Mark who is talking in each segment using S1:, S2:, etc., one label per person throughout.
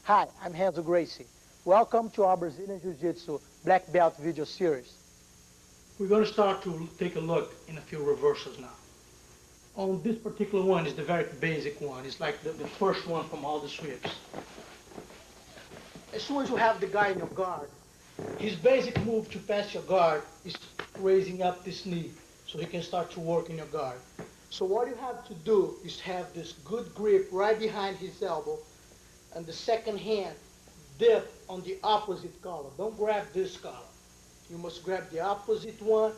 S1: Hi, I'm Renzo Gracie. Welcome to our Brazilian Jiu-Jitsu Black Belt video series. We're going to start to take a look in a few reversals now. On this particular one is the very basic one. It's like the first one from all the sweeps. As soon as you have the guy in your guard, his basic move to pass your guard is raising up this knee so he can start to work in your guard. So what you have to do is have this good grip right behind his elbow, and the second hand dip on the opposite collar. Don't grab this collar. You must grab the opposite one,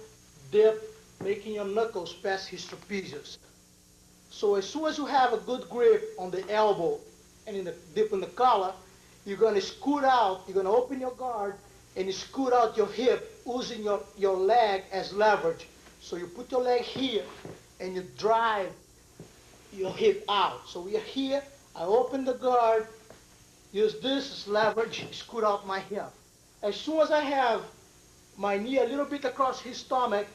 S1: dip, making your knuckles pass his trapezius. So as soon as you have a good grip on the elbow and in the dip in the collar, you're going to scoot out, you're going to open your guard, and you scoot out your hip using your leg as leverage. So you put your leg here, and you drive your hip out. So we are here, I open the guard, use this as leverage, scoot out my hip. As soon as I have my knee a little bit across his stomach,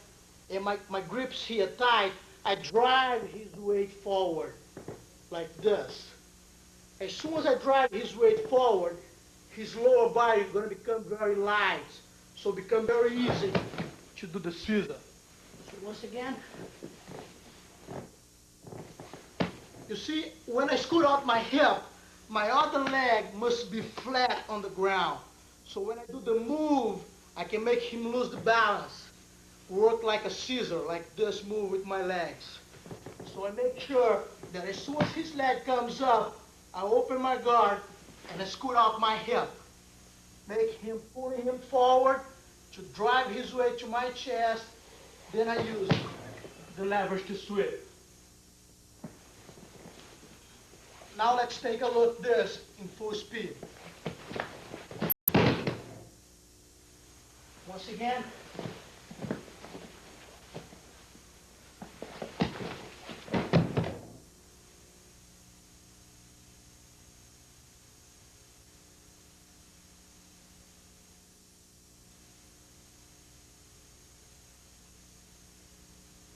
S1: and my grips here tight, I drive his weight forward, like this. As soon as I drive his weight forward, his lower body is going to become very light. So it becomes very easy to do the scissor. So once again, you see, when I scoot out my hip, my other leg must be flat on the ground. So when I do the move, I can make him lose the balance. Work like a scissor, like this move with my legs. So I make sure that as soon as his leg comes up, I open my guard and I scoot out my hip. Pulling him forward to drive his way to my chest. Then I use the leverage to sweep. Now let's take a look at this in full speed. Once again.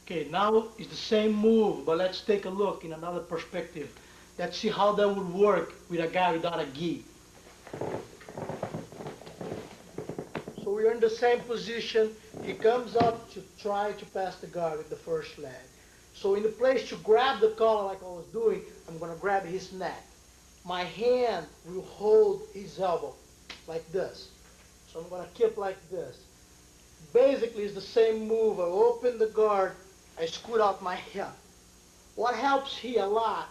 S1: Okay, now it's the same move, but let's take a look in another perspective. Let's see how that would work with a guy without a gi. So we're in the same position. He comes up to try to pass the guard with the first leg. So in the place to grab the collar like I was doing, I'm going to grab his neck. My hand will hold his elbow like this. So I'm going to keep like this. Basically, it's the same move. I open the guard, I scoot out my hip. What helps here a lot,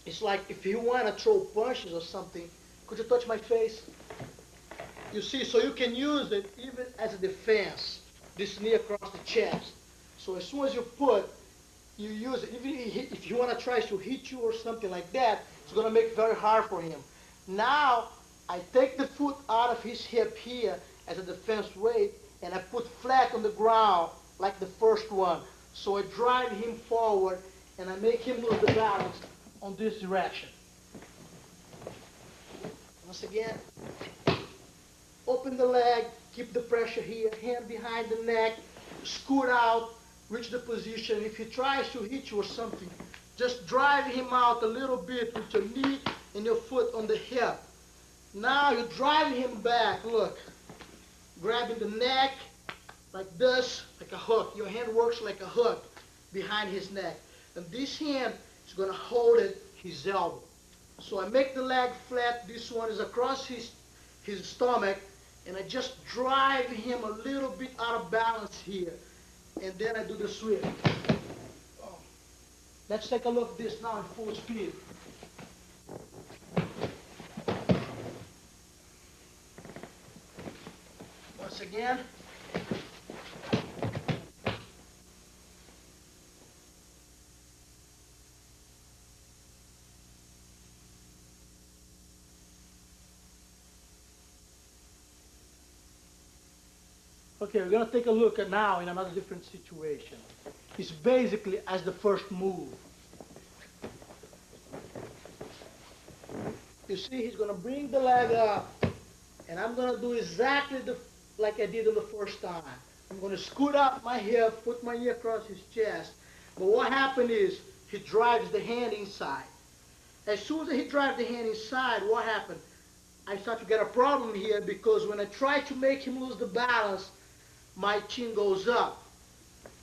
S1: it's like if you want to throw punches or something, could you touch my face? You see, so you can use it even as a defense, this knee across the chest. So as soon as you you use it. Even if you want to try to hit you or something like that, it's going to make it very hard for him. Now, I take the foot out of his hip here as a defense weight, and I put flat on the ground like the first one. So I drive him forward, and I make him lose the balance on this direction. Once again, open the leg, keep the pressure here, hand behind the neck, scoot out, reach the position. If he tries to hit you or something, just drive him out a little bit with your knee and your foot on the hip. Now you drive him back, look, grabbing the neck like this, like a hook. Your hand works like a hook behind his neck. And this hand is going to hold his elbow. So I make the leg flat. This one is across his stomach, and I just drive him a little bit out of balance here. And then I do the sweep. Oh. Let's take a look at this now in full speed. Once again. Okay, we're going to take a look at now in another different situation. It's basically as the first move. You see, he's going to bring the leg up, and I'm going to do exactly like I did on the first time. I'm going to scoot up my hip, put my knee across his chest. But what happened is, he drives the hand inside. As soon as he drives the hand inside, what happened? I start to get a problem here because when I try to make him lose the balance, my chin goes up.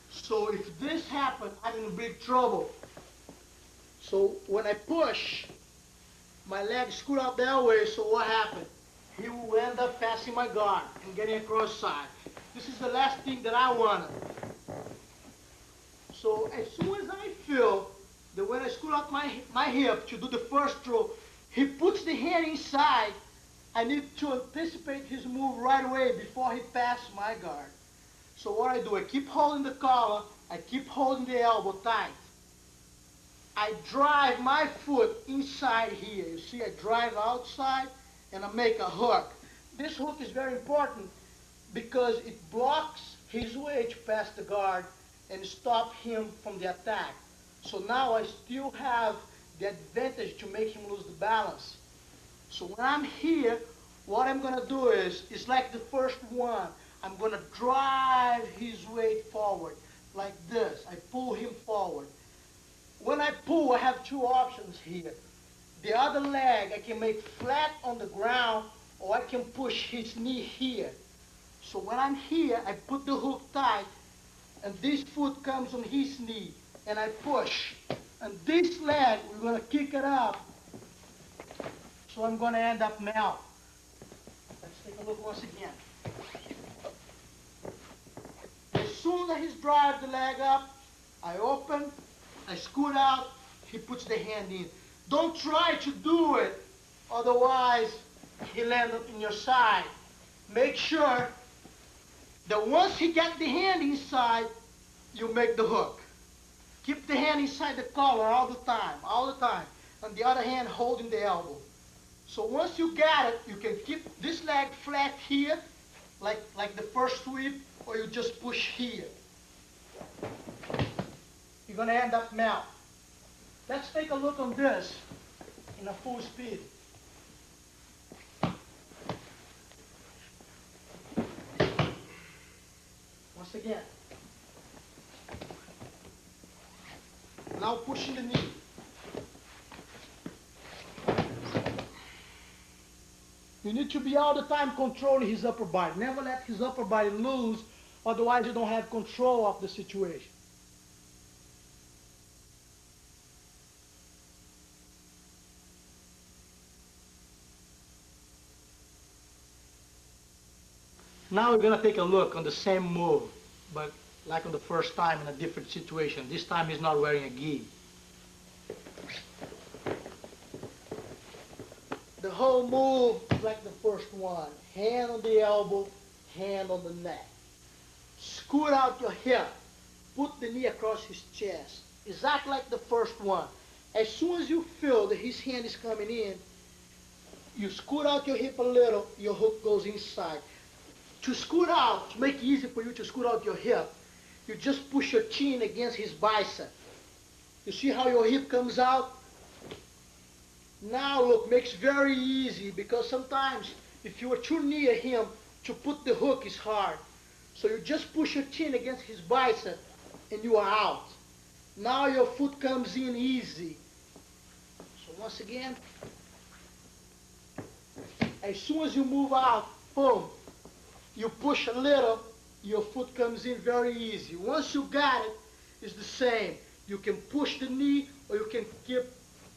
S1: So if this happens, I'm in big trouble. So when I push, my leg scoot out that way, so what happened? He will end up passing my guard and getting across side. This is the last thing that I wanted. So as soon as I feel that when I scoot out my hip to do the first throw, he puts the hand inside, I need to anticipate his move right away before he passes my guard. So what I do, I keep holding the collar, I keep holding the elbow tight. I drive my foot inside here. You see, I drive outside and I make a hook. This hook is very important because it blocks his way to pass the guard and stop him from the attack. So now I still have the advantage to make him lose the balance. So when I'm here, what I'm going to do is, it's like the first one. I'm going to drive his weight forward like this. I pull him forward. When I pull, I have two options here. The other leg I can make flat on the ground, or I can push his knee here. So when I'm here, I put the hook tight, and this foot comes on his knee, and I push. And this leg, we're going to kick it up, so I'm going to end up melt. Let's take a look once again. As soon as he's drive the leg up, I open, I scoot out, he puts the hand in. Don't try to do it, otherwise he'll end up in your side. Make sure that once he gets the hand inside, you make the hook. Keep the hand inside the collar all the time. On the other hand, holding the elbow. So once you get it, you can keep this leg flat here, like the first sweep, or you just push here. You're going to end up melt. Let's take a look on this in a full speed. Once again. Now pushing the knee. You need to be all the time controlling his upper body. Never let his upper body loose, otherwise you don't have control of the situation. Now we're going to take a look on the same move, but like on the first time in a different situation. This time he's not wearing a gi. The whole move is like the first one. Hand on the elbow, hand on the neck. Scoot out your hip. Put the knee across his chest. Exactly like the first one. As soon as you feel that his hand is coming in, you scoot out your hip a little, your hook goes inside. To scoot out, to make it easy for you to scoot out your hip, you just push your chin against his bicep. You see how your hip comes out? Now look, makes very easy because sometimes if you are too near him, to put the hook is hard. So you just push your chin against his bicep and you are out. Now your foot comes in easy. So once again, as soon as you move out, boom, you push a little, your foot comes in very easy. Once you got it, it's the same. You can push the knee or you can keep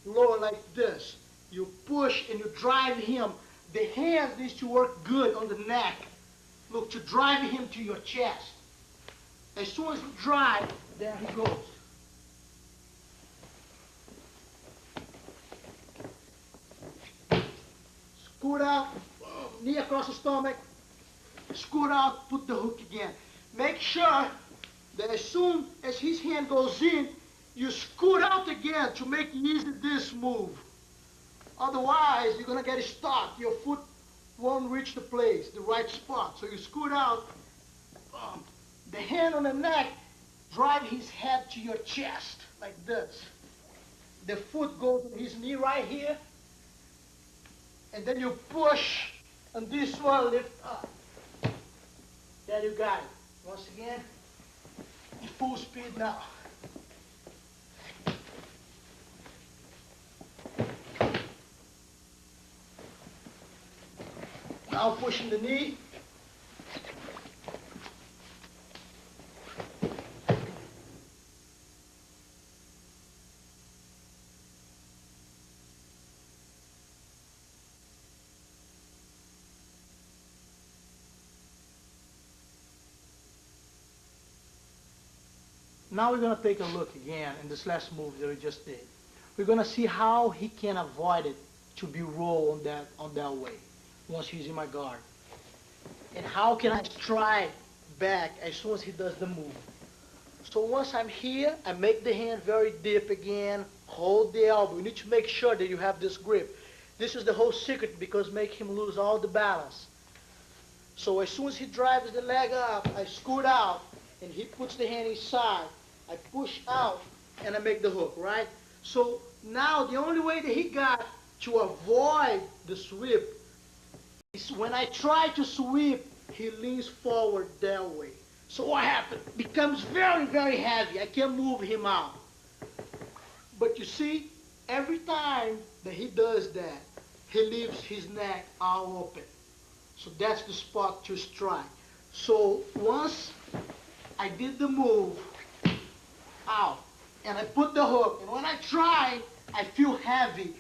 S1: lower like this. You push and you drive him. The hands needs to work good on the neck. Look, to drive him to your chest. As soon as you drive, there he goes. Scoot out, knee across the stomach. Scoot out, put the hook again. Make sure that as soon as his hand goes in, you scoot out again to make easy this move. Otherwise, you're going to get stuck. Your foot won't reach the place, the right spot. So you scoot out. The hand on the neck, drive his head to your chest, like this. The foot goes on his knee right here. And then you push, and this one lift up. There you got it. Once again, full speed now. Now pushing the knee. Now we're going to take a look again in this last move that we just did. We're going to see how he can avoid it to be rolled on that way once he's in my guard. And how can I strike back as soon as he does the move. So once I'm here, I make the hand very deep again, hold the elbow. You need to make sure that you have this grip. This is the whole secret because make him lose all the balance. So as soon as he drives the leg up, I scoot out and he puts the hand inside. I push out and I make the hook, right? So now the only way that he got to avoid the sweep is when I try to sweep, he leans forward that way. So what happens? Becomes very, very heavy. I can't move him out. But you see, every time that he does that, he leaves his neck all open. So that's the spot to strike. So once I did the move, out, and I put the hook, and when I try, I feel heavy.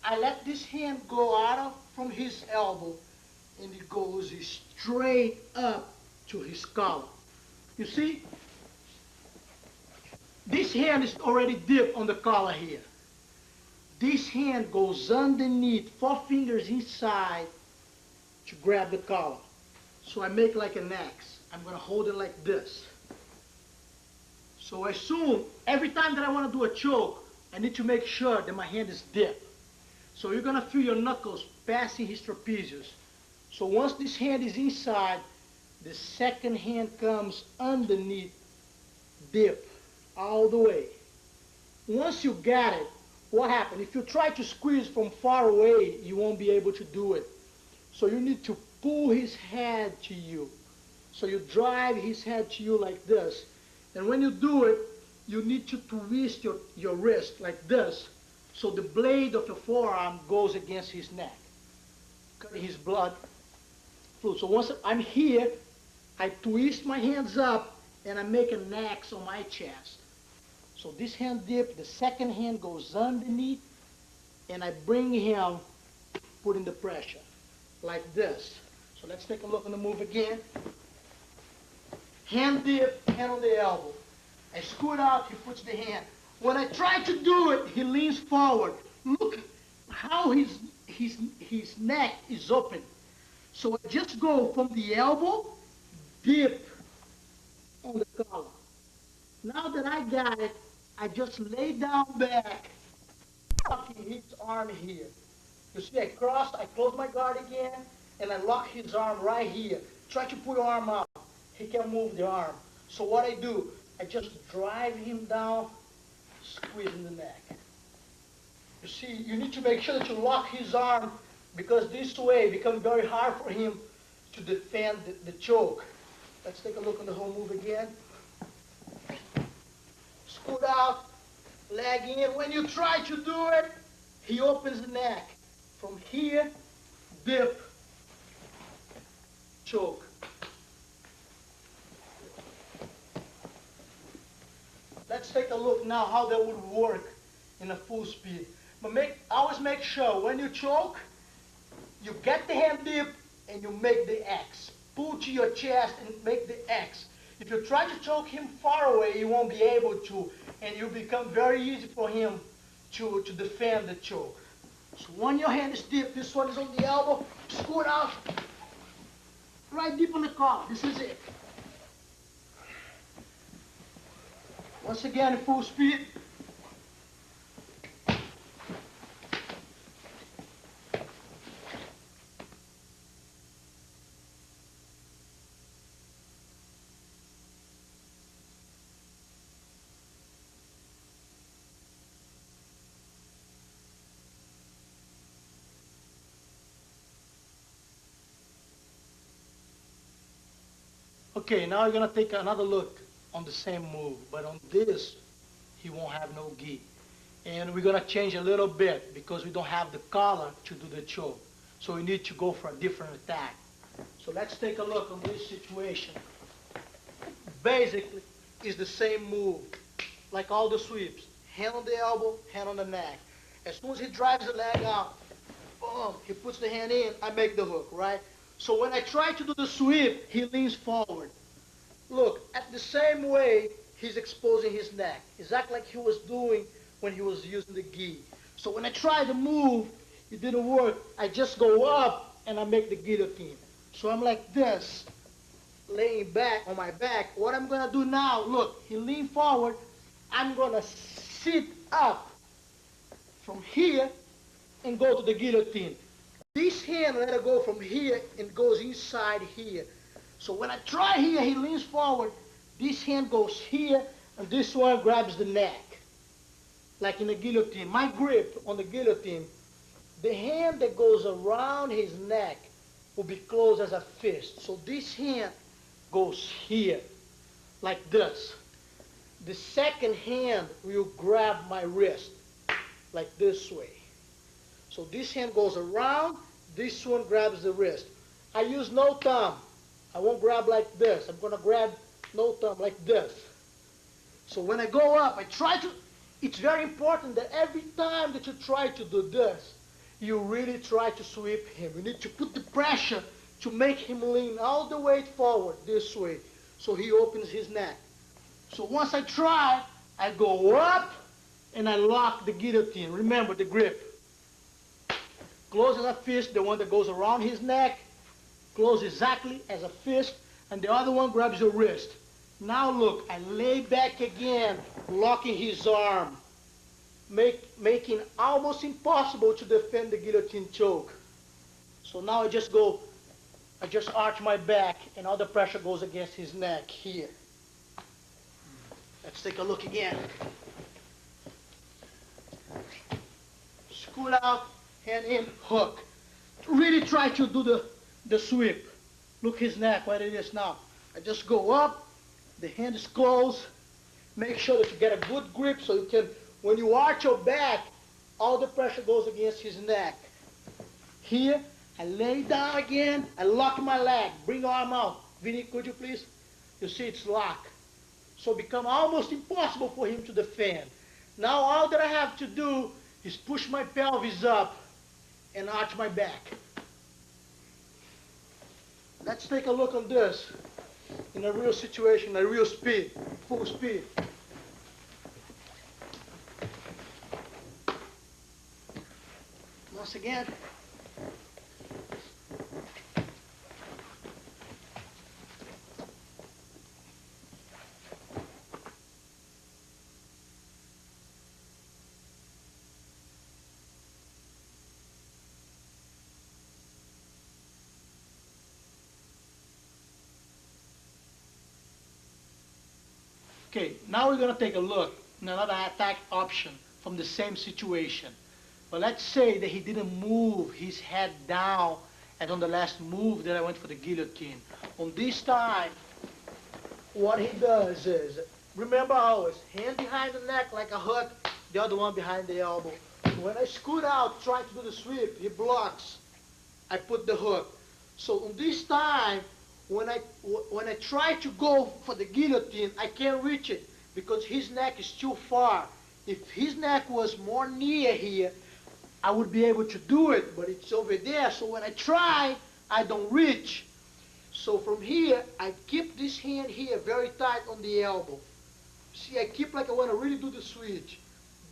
S1: I let this hand go out from his elbow, and it goes straight up to his collar. You see? This hand is already deep on the collar here. This hand goes underneath, 4 fingers inside to grab the collar. So I make like an X. I'm going to hold it like this. So as soon, every time that I want to do a choke, I need to make sure that my hand is deep. So you're going to feel your knuckles passing his trapezius. So once this hand is inside, the second hand comes underneath, deep, all the way. Once you got it, what happens? If you try to squeeze from far away, you won't be able to do it. So you need to pull his head to you. So you drive his head to you like this. And when you do it, you need to twist your wrist like this, so the blade of your forearm goes against his neck, cutting his blood fluid. So once I'm here, I twist my hands up and I make an X on my chest. So this hand dip, the second hand goes underneath, and I bring him, putting the pressure, like this. So let's take a look on the move again. Hand dip, hand on the elbow. I scoot out, he puts the hand. When I try to do it, he leans forward. Look how his neck is open. So I just go from the elbow, dip on the collar. Now that I got it, I just lay down back, locking his arm here. You see, I close my guard again, and I lock his arm right here. Try to pull your arm out. He can't move the arm. So what I do, I just drive him down, squeezing the neck. You see, you need to make sure that you lock his arm, because this way it becomes very hard for him to defend the choke. Let's take a look on the whole move again. Scoot out, leg in. When you try to do it, he opens the neck. From here, dip, choke. Let's take a look now how that would work in a full speed. But always make sure when you choke, you get the hand dip and you make the X. Pull to your chest and make the X. If you try to choke him far away, you won't be able to, and it will become very easy for him to defend the choke. So when your hand is deep, this one is on the elbow, scoot out, right deep on the collar. This is it. Once again, in full speed. Okay, now we're going to take another look on the same move, but on this, he won't have no gi. And we're going to change a little bit because we don't have the collar to do the choke. So we need to go for a different attack. So let's take a look on this situation. Basically, it's the same move, like all the sweeps. Hand on the elbow, hand on the neck. As soon as he drives the leg out, boom, he puts the hand in, I make the hook, right? So when I try to do the sweep, he leans forward. Look, at the same way, he's exposing his neck, exactly like he was doing when he was using the gi. So when I try to move, it didn't work. I just go up and I make the guillotine. So I'm like this, laying back on my back. What I'm gonna do now, look, he leaned forward. I'm gonna sit up from here and go to the guillotine. This hand let it go from here and goes inside here. So when I try here, he leans forward. This hand goes here, and this one grabs the neck, like in the guillotine. My grip on the guillotine, the hand that goes around his neck will be closed as a fist. So this hand goes here, like this. The second hand will grab my wrist, like this way. So this hand goes around, this one grabs the wrist. I use no thumb. I won't grab like this. I'm gonna grab no thumb like this. So when I go up, I try to, it's very important that every time that you try to do this, you really try to sweep him. You need to put the pressure to make him lean all the way forward this way, so he opens his neck. So once I try, I go up and I lock the guillotine. Remember the grip. Close as a fist, the one that goes around his neck, close exactly as a fist, and the other one grabs your wrist. Now look, I lay back again, locking his arm, making almost impossible to defend the guillotine choke. So now I just arch my back, and all the pressure goes against his neck here. Let's take a look again. Scoot out, hand in, hook. Really try to do the sweep. Look his neck, what it is now. I just go up, the hand is closed. Make sure that you get a good grip so you can, when you arch your back, all the pressure goes against his neck. Here, I lay down again, I lock my leg, bring arm out. Vinny, could you please? You see it's locked. So it becomes almost impossible for him to defend. Now all that I have to do is push my pelvis up and arch my back. Let's take a look on this in a real situation, a real speed, full speed. Once again. Okay, now we're going to take a look at another attack option from the same situation. But let's say that he didn't move his head down as on the last move that I went for the guillotine. On this time, what he does is, remember always, hand behind the neck like a hook, the other one behind the elbow. When I scoot out trying to do the sweep, he blocks. I put the hook. So on this time, when I try to go for the guillotine, I can't reach it because his neck is too far. If his neck was more near here, I would be able to do it, but it's over there. So when I try, I don't reach. So from here, I keep this hand here very tight on the elbow. See, I keep like I want to really do the switch.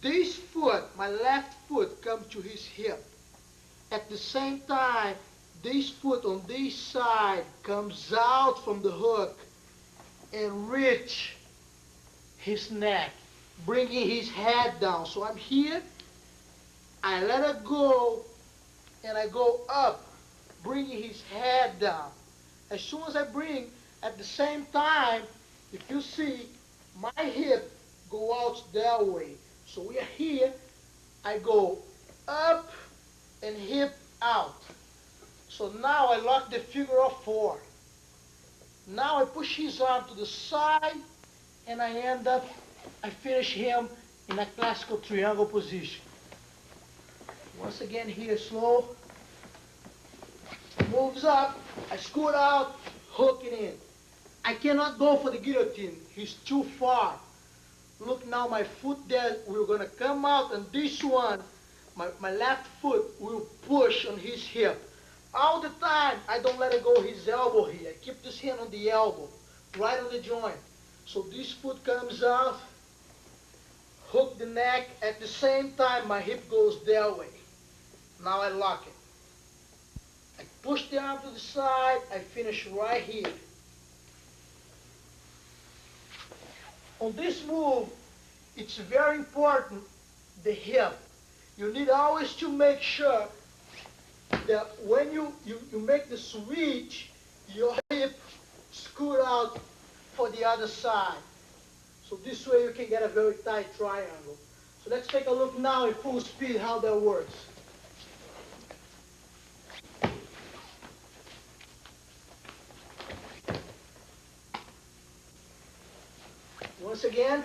S1: This foot, my left foot, comes to his hip. At the same time, this foot on this side comes out from the hook and reach his neck, bringing his head down. So I'm here, I let it go, and I go up, bringing his head down. As soon as I bring, at the same time, if you see, my hip go out that way. So we are here, I go up and hip out. So now I lock the figure of 4. Now I push his arm to the side, and I finish him in a classical triangle position. Once again here, slow. Moves up, I scoot out, hook it in. I cannot go for the guillotine. He's too far. Look now, my foot there, we're gonna come out, and this one, my left foot will push on his hip. All the time, I don't let it go his elbow here. I keep this hand on the elbow, right on the joint. So this foot comes out, hook the neck. At the same time, my hip goes that way. Now I lock it. I push the arm to the side, I finish right here. On this move, it's very important, the hip. You need always to make sure that when you make the switch, your hip scoot out for the other side. So this way you can get a very tight triangle. So let's take a look now at full speed how that works. Once again.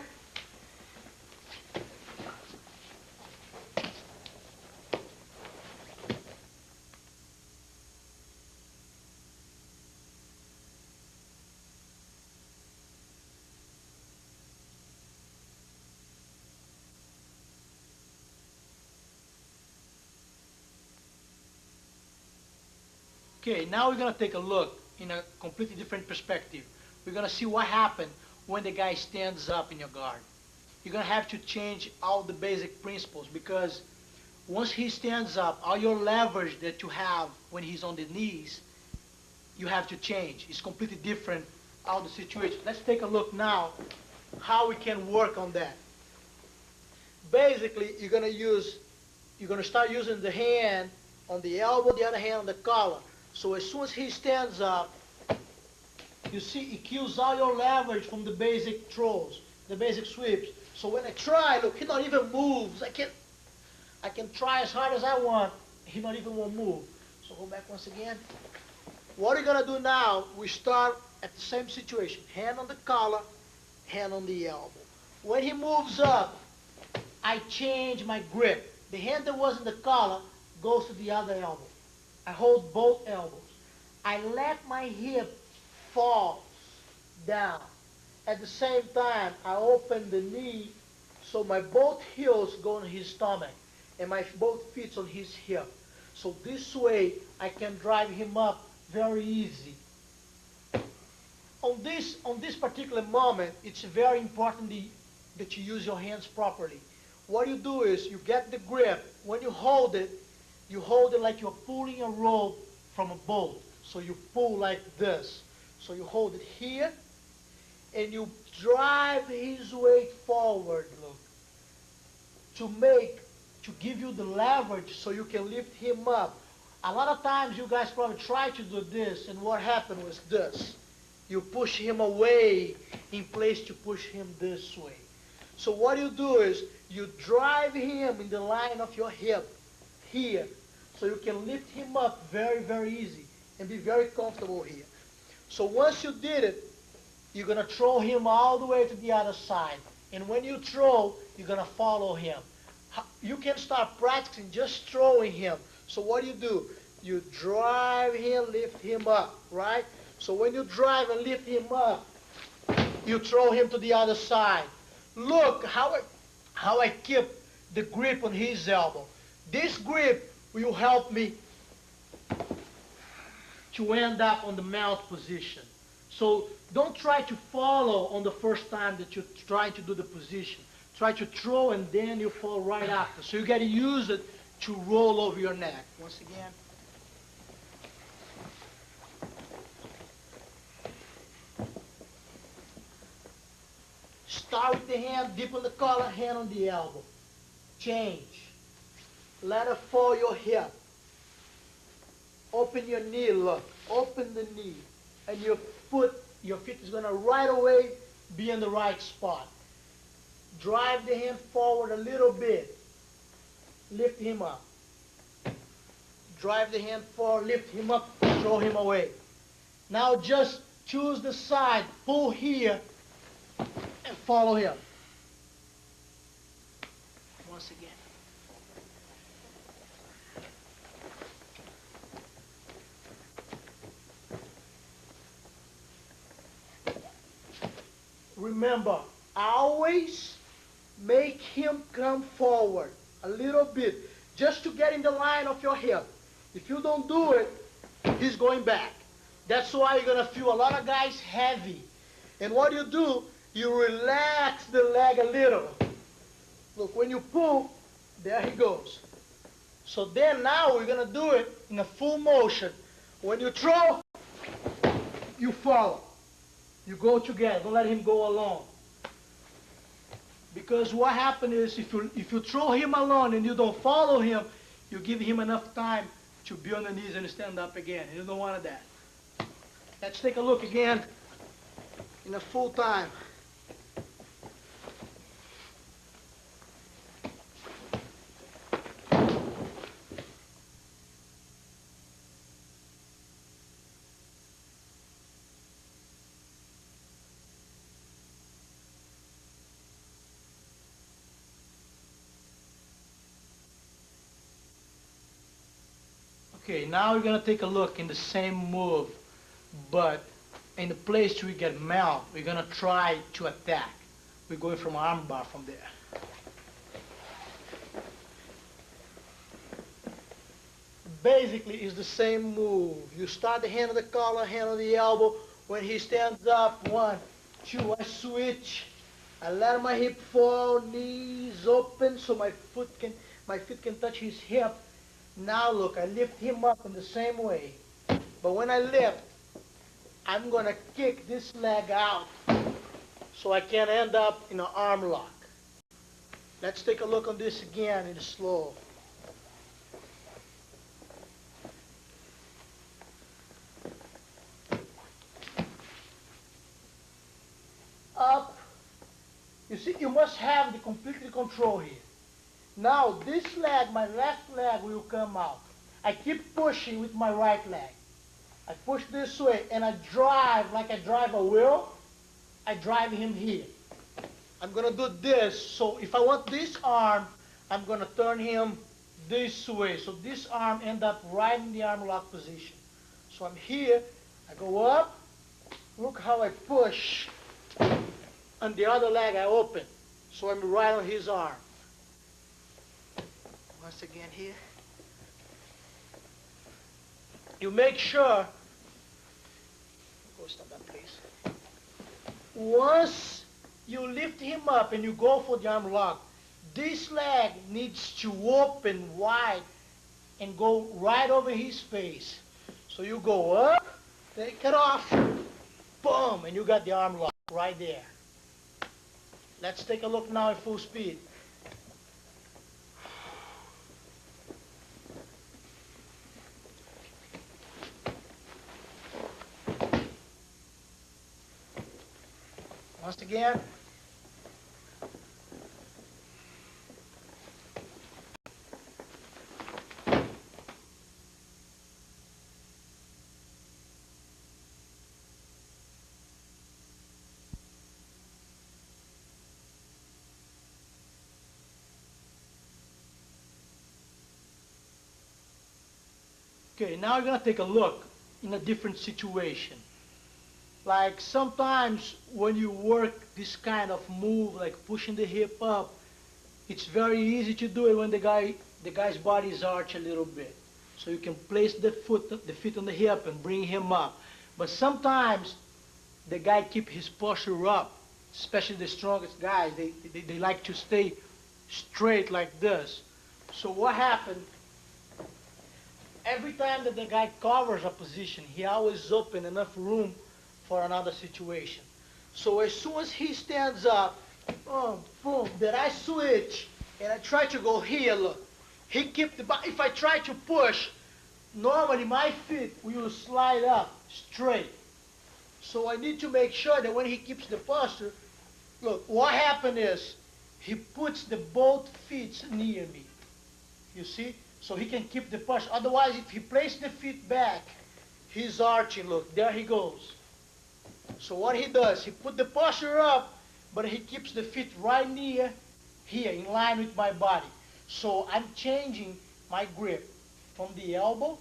S1: Okay, now we're going to take a look in a completely different perspective. We're going to see what happened when the guy stands up in your guard. You're going to have to change all the basic principles, because once he stands up, all your leverage that you have when he's on the knees, you have to change. It's completely different, all the situation. Let's take a look now how we can work on that. Basically, you're going to start using the hand on the elbow, the other hand on the collar. So as soon as he stands up, you see it kills all your leverage from the basic throws, the basic sweeps. So when I try, look, he not even moves. I can try as hard as I want. He not even won't move. So go back once again. What we're gonna do now, we start at the same situation. Hand on the collar, hand on the elbow. When he moves up, I change my grip. The hand that was in the collar goes to the other elbow. I hold both elbows. I let my hip fall down. At the same time, I open the knee so my both heels go on his stomach and my both feet on his hip. So this way, I can drive him up very easy. On this particular moment, it's very important that you use your hands properly. What you do is you get the grip. When you hold it like you're pulling a rope from a boat. So you pull like this. So you hold it here, and you drive his weight forward, look, to give you the leverage so you can lift him up. A lot of times you guys probably try to do this, and what happened was this. You push him away in place to push him this way. So what you do is you drive him in the line of your hip here, so you can lift him up very, very easy and be very comfortable here. So once you did it, you're going to throw him all the way to the other side. And when you throw, you're going to follow him. You can start practicing just throwing him. So what do? You drive him, lift him up, right? So when you drive and lift him up, you throw him to the other side. Look how I keep the grip on his elbow. This grip will help me to end up on the mount position. So don't try to follow on the first time that you're trying to do the position. Try to throw and then you fall right after. So you got to use it to roll over your neck. Once again. Start with the hand, dip on the collar, hand on the elbow. Change. Let it fall your hip. Open your knee, look. Open the knee. And your feet is going to right away be in the right spot. Drive the hand forward a little bit. Lift him up. Drive the hand forward, lift him up, throw him away. Now just choose the side, pull here, and follow him. Once again. remember, always make him come forward a little bit, just to get in the line of your hip. If you don't do it, he's going back. That's why you're going to feel a lot of guys heavy. And what you do, you relax the leg a little. Look, when you pull, there he goes. So then now we're going to do it in a full motion. When you throw, you follow. You go together. Don't let him go alone. Because what happens is if you throw him alone and you don't follow him, you give him enough time to be on the knees and stand up again. You don't want that. Let's take a look again in a full time. Okay, now we're going to take a look in the same move, but in the place we get mount, we're going to try to attack. We're going from arm bar from there. Basically, it's the same move. You start the hand of the collar, hand of the elbow. When he stands up, 1, 2, I switch. I let my hip fall, knees open, so my feet can touch his hip. Now look, I lift him up in the same way. But when I lift, I'm going to kick this leg out so I can end up in an arm lock. Let's take a look on this again in slow. Up. You see, you must have the complete control here. Now this leg, my left leg, will come out. I keep pushing with my right leg. I push this way and I drive like I drive a wheel. I drive him here. I'm going to do this. So if I want this arm, I'm going to turn him this way. So this arm ends up right in the arm lock position. So I'm here. I go up. Look how I push. On the other leg, I open. So I'm right on his arm. Once again here. You make sure, go stop that please. Once you lift him up and you go for the arm lock, this leg needs to open wide and go right over his face. So you go up, take it off, boom, and you got the arm lock right there. Let's take a look now at full speed. Once again. Okay, now we're going to take a look in a different situation. Like sometimes when you work this kind of move, like pushing the hip up, it's very easy to do it when the guy's body is arched a little bit. So you can place the feet on the hip and bring him up. But sometimes the guy keep his posture up, especially the strongest guys. They like to stay straight like this. So what happened? Every time that the guy covers a position, he always open enough room for another situation. So as soon as he stands up, boom, boom, then I switch and I try to go here, look. He keep the, if I try to push, normally my feet will slide up straight. So I need to make sure that when he keeps the posture, look, what happened is he puts the both feet near me. You see? So he can keep the posture. Otherwise, if he places the feet back, he's arching, look, there he goes. So what he does, he put the posture up, but he keeps the feet right near here, in line with my body. So I'm changing my grip from the elbow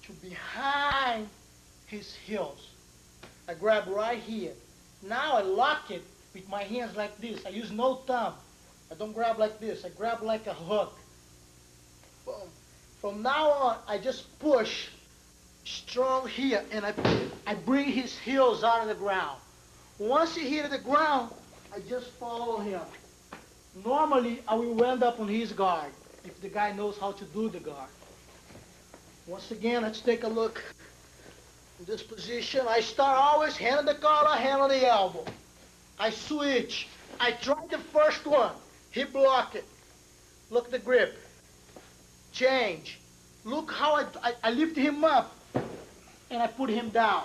S1: to behind his heels. I grab right here. Now I lock it with my hands like this. I use no thumb. I don't grab like this. I grab like a hook. Boom. From now on, I just push strong here, and I bring his heels out of the ground. Once he hit the ground, I just follow him. Normally, I will end up on his guard if the guy knows how to do the guard. Once again, let's take a look in this position. I start always hand on the collar, hand on the elbow. I switch. I try the first one. He block it. Look at the grip. Change. Look how I lift him up and I put him down.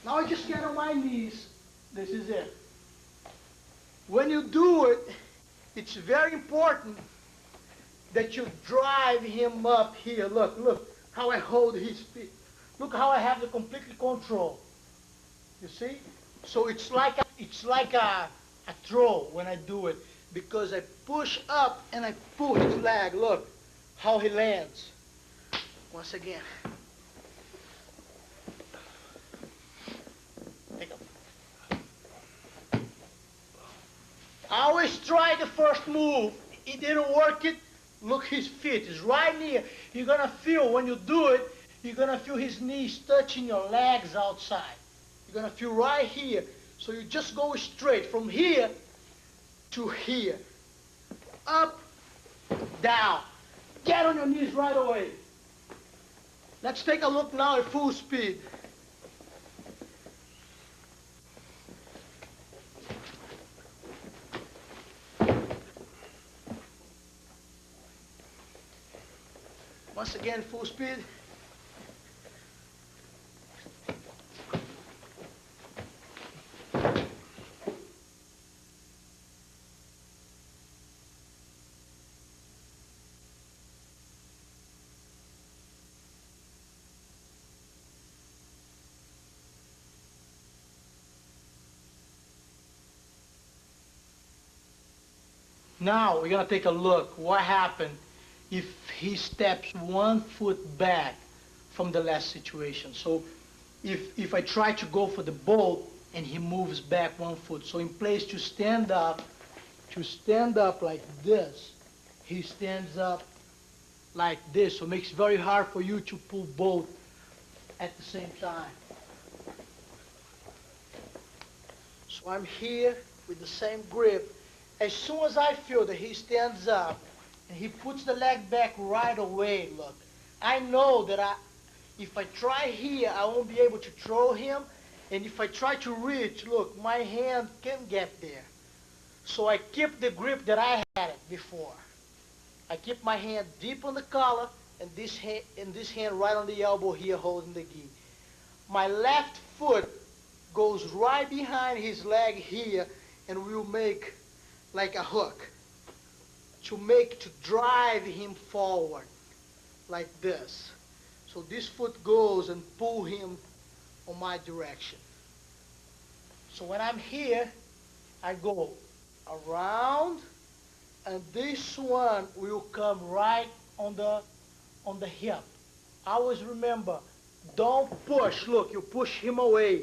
S1: Now I just get on my knees. This is it. When you do it, it's very important that you drive him up here. Look how I hold his feet. Look how I have the completely control. You see? So it's like a throw when I do it, because I push up and I pull his leg. Look how he lands. Once again. Take him. I always try the first move. It didn't work it. Look, his feet is right near. You're gonna feel when you do it, you're gonna feel his knees touching your legs outside. You're gonna feel right here. So you just go straight from here to here. Up, down. Get on your knees right away. Let's take a look now at full speed. Once again, full speed. Now we're going to take a look what happened if he steps 1 foot back from the last situation. So if I try to go for the bolt and he moves back 1 foot, so in place to stand up like this, he stands up like this. So it makes it very hard for you to pull both at the same time. So I'm here with the same grip. As soon as I feel that he stands up and he puts the leg back right away, look, I know that if I try here, I won't be able to throw him. And if I try to reach, look, my hand can't get there. So I keep the grip that I had it before. I keep my hand deep on the collar and this hand right on the elbow here holding the gi. My left foot goes right behind his leg here and will make like a hook to drive him forward like this. So this foot goes and pull him on my direction. So when I'm here, I go around and this one will come right on the hip. Always remember, don't push. Look, you push him away.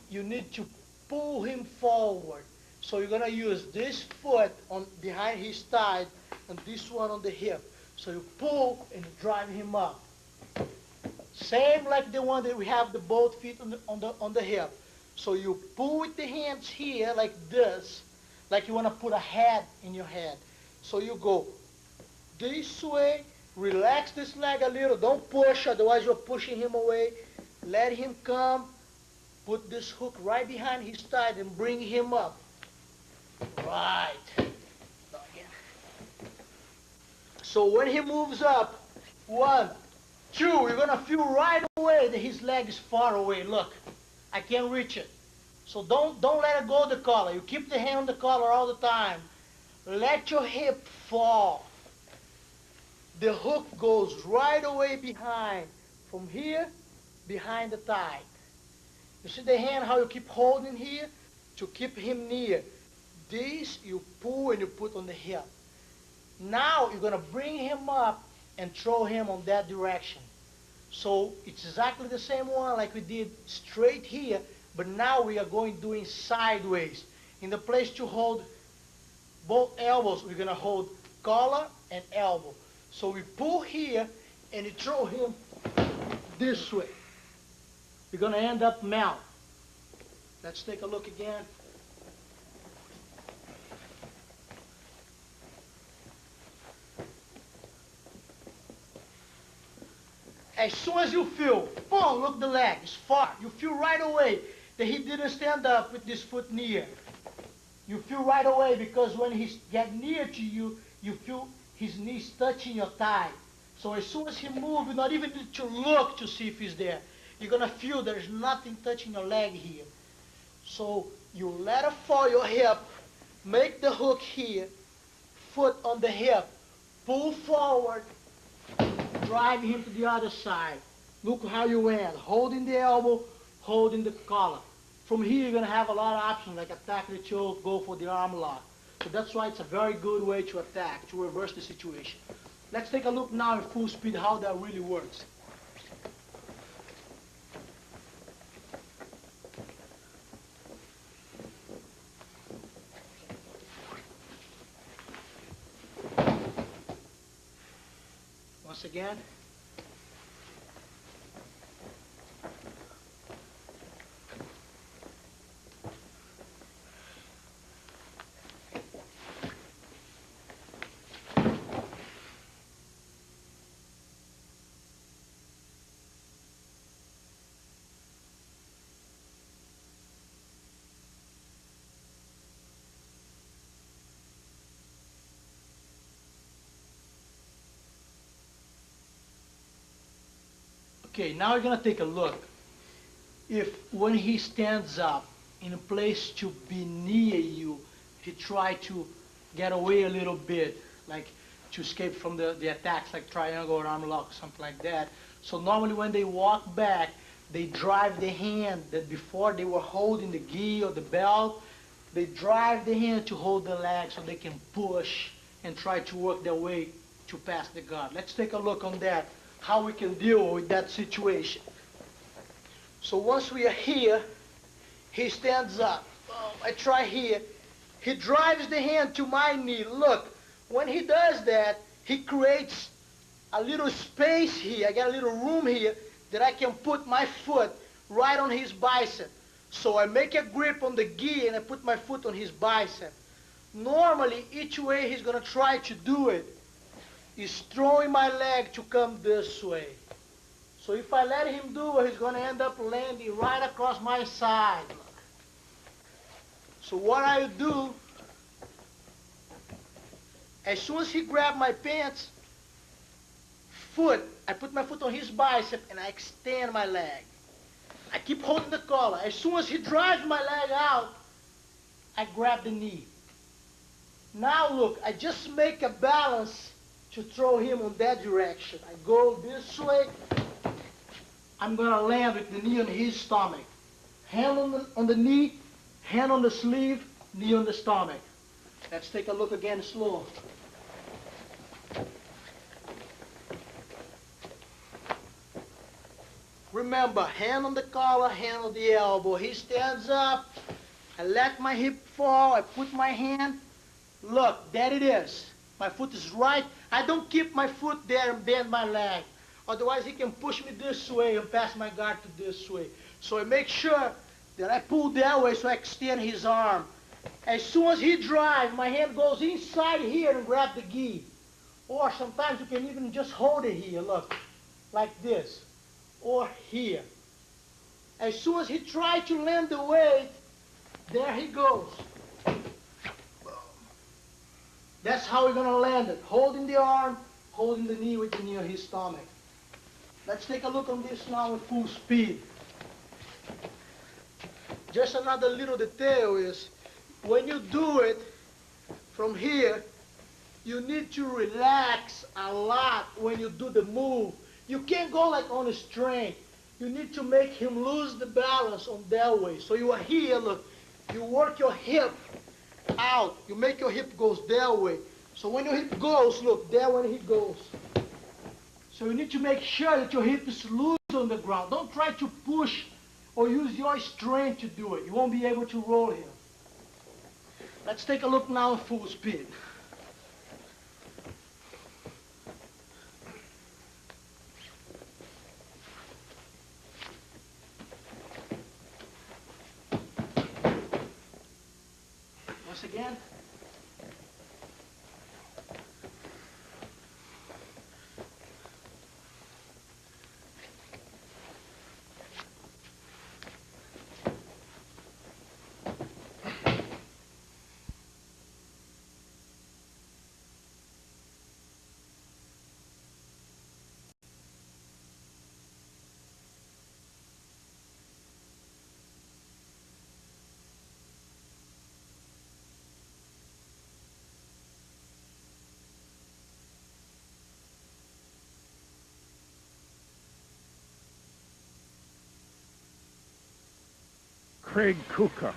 S1: You need to pull him forward. So you're going to use this foot on behind his thigh and this one on the hip. So you pull and drive him up. Same like the one that we have the both feet on the hip. So you pull with the hands here like this, like you want to put a hat in your head. So you go this way, relax this leg a little, don't push, otherwise you're pushing him away. Let him come, put this hook right behind his thigh and bring him up. Right. Again. So when he moves up, 1, 2, you're going to feel right away that his leg is far away. Look, I can't reach it. So don't let it go of the collar. You keep the hand on the collar all the time. Let your hip fall. The hook goes right away behind, from here, behind the thigh. You see the hand, how you keep holding here? To keep him near. This you pull and you put on the hip. Now you're going to bring him up and throw him on that direction. So it's exactly the same one like we did straight here. But now we are doing sideways. In the place to hold both elbows, we're going to hold collar and elbow. So we pull here and you throw him this way. We're going to end up mount. Let's take a look again. As soon as you feel, boom, look the leg, it's far. You feel right away that he didn't stand up with this foot near. You feel right away because when he gets near to you, you feel his knees touching your thigh. So as soon as he moves, you not even need to look to see if he's there. You're going to feel there's nothing touching your leg here. So you let her fall your hip, make the hook here, foot on the hip, pull forward, drive him to the other side. Look how you end, holding the elbow, holding the collar. From here you're going to have a lot of options like attack the choke, go for the arm lock. So that's why it's a very good way to attack, to reverse the situation. Let's take a look now in full speed how that really works. Once again. Okay, now we're going to take a look. If when he stands up in a place to be near you, he try to get away a little bit, like to escape from the attacks like triangle or arm lock, something like that. So normally when they walk back, they drive the hand that before they were holding the gi or the belt, they drive the hand to hold the leg so they can push and try to work their way to pass the guard. Let's take a look on that, how we can deal with that situation. So once we are here, he stands up. Oh, I try here. He drives the hand to my knee. Look, when he does that, he creates a little space here. I got a little room here that I can put my foot right on his bicep. So I make a grip on the gi and I put my foot on his bicep. Normally, each way he's going to try to do it is throwing my leg to come this way. So if I let him do it, he's going to end up landing right across my side. So what I do, as soon as he grabs my pants, foot, I put my foot on his bicep and I extend my leg. I keep holding the collar. As soon as he drives my leg out, I grab the knee. Now look, I just make a balance to throw him on that direction. I go this way. I'm going to land with the knee on his stomach. Hand on the knee, hand on the sleeve, knee on the stomach. Let's take a look again slow. Remember, hand on the collar, hand on the elbow. He stands up. I let my hip fall. I put my hand. Look, there it is. My foot is right. I don't keep my foot there and bend my leg. Otherwise, he can push me this way and pass my guard to this way. So I make sure that I pull that way so I extend his arm. As soon as he drives, my hand goes inside here and grab the gi. Or sometimes you can even just hold it here, look, like this. Or here. As soon as he tries to land the weight, there he goes. That's how we're going to land it. Holding the arm, holding the knee with the knee on his stomach. Let's take a look on this now with full speed. Just another little detail is, when you do it from here, you need to relax a lot when you do the move. You can't go like on a string. You need to make him lose the balance on that way. So you are here, look, you work your hip out. You make your hip goes that way. So when your hip goes, look, there when he goes. So you need to make sure that your hip is loose on the ground. Don't try to push or use your strength to do it. You won't be able to roll him. Let's take a look now at full speed. Once again.
S2: Craig Kuka.